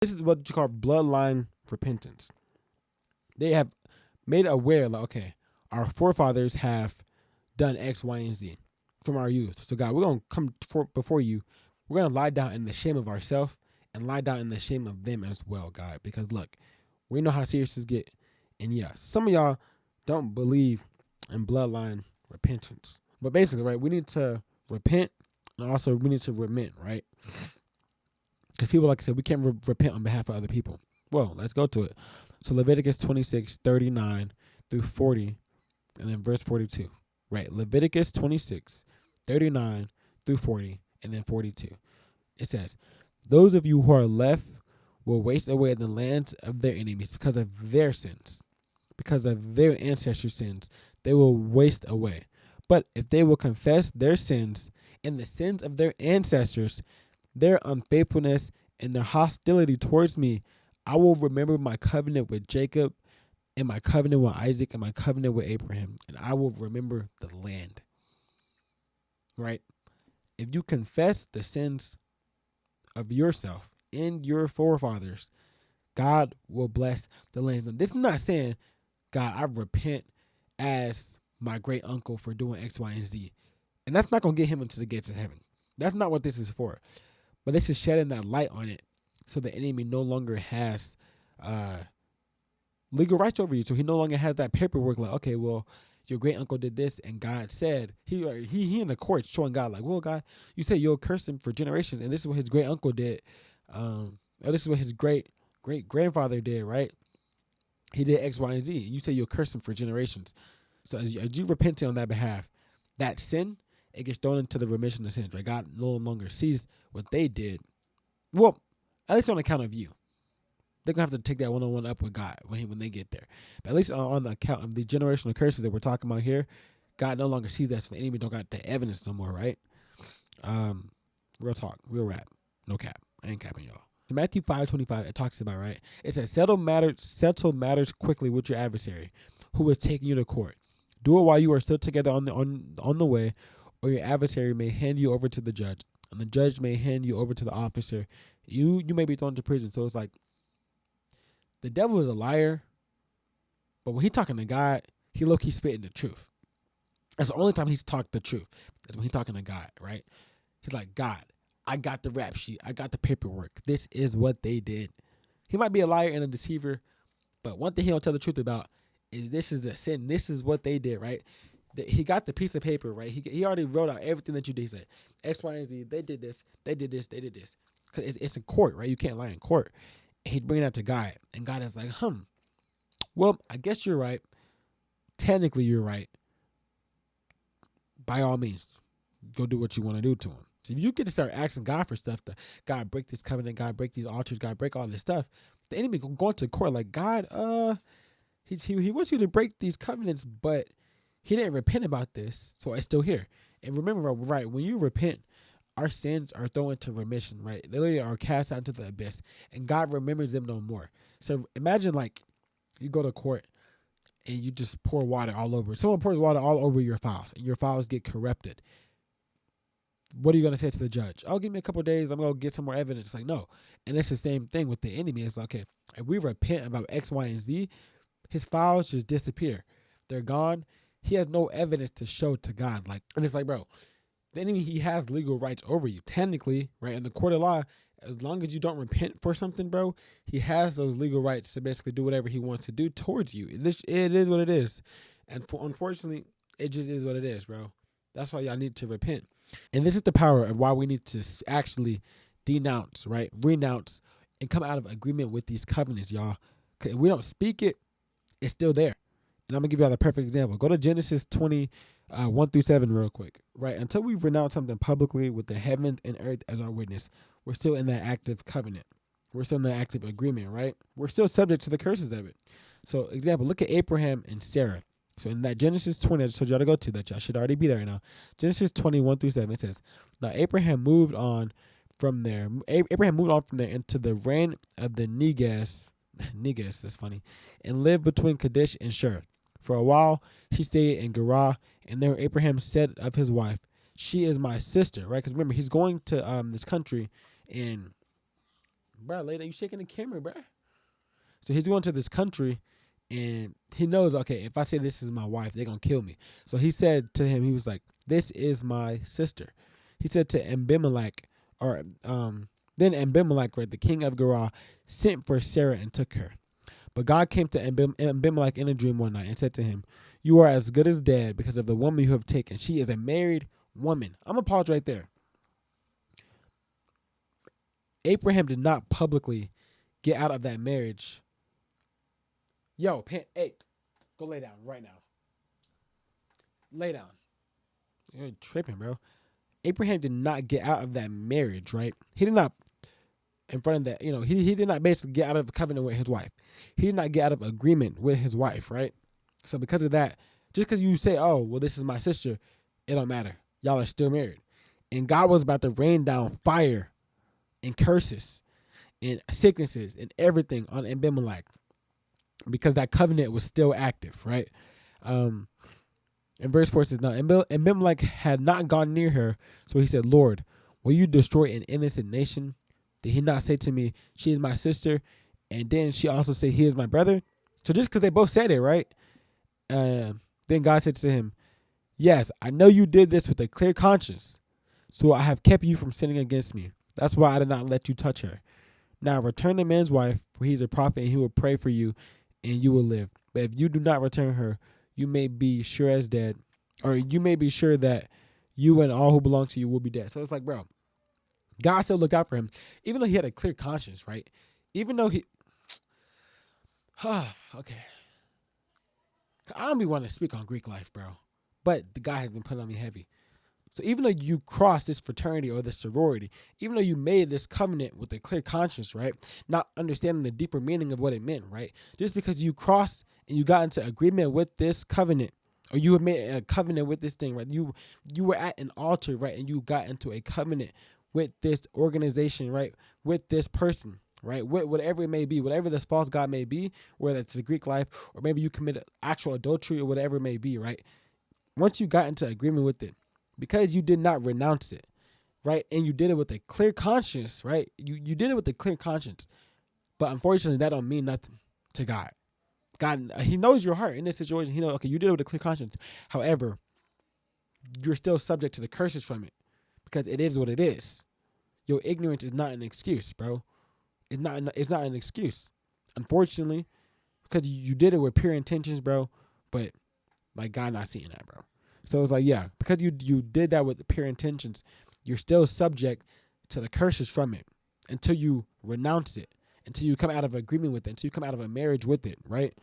This is what you call bloodline repentance. They have made aware, like, okay, our forefathers have done X, Y, and Z from our youth. So God, we're gonna come before you. We're gonna lie down in the shame of ourselves and lie down in the shame of them as well, God. Because look, we know how serious this get. And yes, some of y'all don't believe in bloodline repentance. But basically, right, we need to repent and also we need to remit, right? Because people, like I said, we can't repent on behalf of other people. Well, let's go to it. So Leviticus 26:39 through 40, and then verse 42. Right, Leviticus 26:39 through 40, and then 42. It says, those of you who are left will waste away in the lands of their enemies because of their sins. Because of their ancestors' sins, they will waste away. But if they will confess their sins and the sins of their ancestors, their unfaithfulness and their hostility towards me, I will remember my covenant with Jacob and my covenant with Isaac and my covenant with Abraham, and I will remember the land. Right? If you confess the sins of yourself and your forefathers, God will bless the land. And this is not saying, God, I repent as my great uncle for doing X, Y, and Z. And that's not going to get him into the gates of heaven. That's not what this is for. But this is shedding that light on it so the enemy no longer has legal rights over you. So he no longer has that paperwork like, okay, well, your great uncle did this and God said, he in the court showing God like, well, God, you said you'll curse him for generations. And this is what his great uncle did. This is what his great grandfather did, right? He did X, Y, and Z. You say you'll curse him for generations. So as you repent on that behalf, that sin, it gets thrown into the remission of sins, right? God no longer sees what they did. Well, at least on account of you. They're going to have to take that one-on-one up with God when they get there. But at least on the account of the generational curses that we're talking about here, God no longer sees that, so the enemy don't got the evidence no more, right? Real talk, real rap, no cap. I ain't capping y'all. So Matthew 5:25, it talks about, right? It says, settle matters quickly with your adversary who is taking you to court. Do it while you are still together on the way, or your adversary may hand you over to the judge, and the judge may hand you over to the officer. You may be thrown to prison. So it's like the devil is a liar, but when he's talking to God, he low-key spitting the truth. That's the only time he's talked the truth. That's when he's talking to God, right? He's like, God, I got the rap sheet. I got the paperwork. This is what they did. He might be a liar and a deceiver, but one thing he don't tell the truth about is this is a sin. This is what they did, right? He got the piece of paper, right? He already wrote out everything that you did. He said, X, Y, and Z, they did this, they did this, they did this. Because it's in court, right? You can't lie in court. And he's bringing that to God. And God is like, well, I guess you're right. Technically, you're right. By all means, go do what you want to do to him. So if you get to start asking God for stuff, God break this covenant, God break these altars, God break all this stuff, the enemy going to court like, God, he wants you to break these covenants, but he didn't repent about this, so it's still here. And remember, right, when you repent, our sins are thrown into remission, right? They literally are cast out into the abyss, and God remembers them no more. So imagine like you go to court and you just pour water all over. Someone pours water all over your files, and your files get corrupted. What are you going to say to the judge? Oh, give me a couple of days. I'm going to get some more evidence. It's like, no. And it's the same thing with the enemy. It's like, okay, if we repent about X, Y, and Z, his files just disappear. They're gone. He has no evidence to show to God. Like, and it's like, bro, the enemy, he has legal rights over you. Technically, right, in the court of law, as long as you don't repent for something, bro, he has those legal rights to basically do whatever he wants to do towards you. It is what it is. And unfortunately, it just is what it is, bro. That's why y'all need to repent. And this is the power of why we need to actually denounce, right? Renounce and come out of agreement with these covenants, y'all. Because if we don't speak it, it's still there. And I'm going to give y'all the perfect example. Go to Genesis 20, 1-7 real quick, right? Until we renounce something publicly with the heavens and earth as our witness, we're still in that active covenant. We're still in that active agreement, right? We're still subject to the curses of it. So, example, look at Abraham and Sarah. So in that Genesis 20, I just told y'all to go to that. Y'all should already be there right now. Genesis 21-7, it says, now Abraham moved on from there. Abraham moved on from there into the reign of the Negev, that's funny, and lived between Kadesh and Shur. For a while, he stayed in Gerar, and there Abraham said of his wife, she is my sister, right? Because remember, he's going to this country, and bro, lady, you shaking the camera, bro. So he's going to this country, and he knows, okay, if I say this is my wife, they're going to kill me. So he said to him, he was like, this is my sister. He said to Ambimelek, or then Ambimelek, right, the king of Gerar, sent for Sarah and took her. But God came to Ambimelek in a dream one night and said to him, you are as good as dead because of the woman you have taken. She is a married woman. I'm going to pause right there. Abraham did not publicly get out of that marriage. Yo, hey, go lay down right now. Lay down. You're tripping, bro. Abraham did not get out of that marriage, right? He did not, in front of that, he did not basically get out of a covenant with his wife. He did not get out of agreement with his wife, right? So because of that, just because you say, oh, well, this is my sister, it don't matter. Y'all are still married. And God was about to rain down fire and curses and sicknesses and everything on Ambimelek because that covenant was still active, right? And verse 4 says, now Ambimelek had not gone near her, so he said, Lord, will you destroy an innocent nation? Did he not say to me, she is my sister? And then she also said, he is my brother? So just because they both said it, right? Then God said to him, yes, I know you did this with a clear conscience, so I have kept you from sinning against me. That's why I did not let you touch her. Now return the man's wife, for he is a prophet, and he will pray for you, and you will live. But if you do not return her, you may be sure as dead, or you may be sure that you and all who belong to you will be dead. So it's like, bro, God still looked out for him, even though he had a clear conscience, right? Even though he, okay. I don't be wanting to speak on Greek life, bro, but the guy has been putting on me heavy. So even though you crossed this fraternity or this sorority, even though you made this covenant with a clear conscience, right, not understanding the deeper meaning of what it meant, right, just because you crossed and you got into agreement with this covenant, or you have made a covenant with this thing, right, you were at an altar, right, and you got into a covenant with this organization, right, with this person, right, whatever it may be, whatever this false god may be, whether it's the Greek life, or maybe you committed actual adultery or whatever it may be, right, once you got into agreement with it, because you did not renounce it, right, and you did it with a clear conscience, right, you did it with a clear conscience, but unfortunately that don't mean nothing to God. God, he knows your heart in this situation. He knows, okay, you did it with a clear conscience. However, you're still subject to the curses from it because it is what it is. Your ignorance is not an excuse, bro. It's not an excuse. Unfortunately, because you did it with pure intentions, bro, but like God not seeing that, bro. So it's like, yeah, because you did that with the pure intentions, you're still subject to the curses from it until you renounce it, until you come out of agreement with it, until you come out of a marriage with it, right?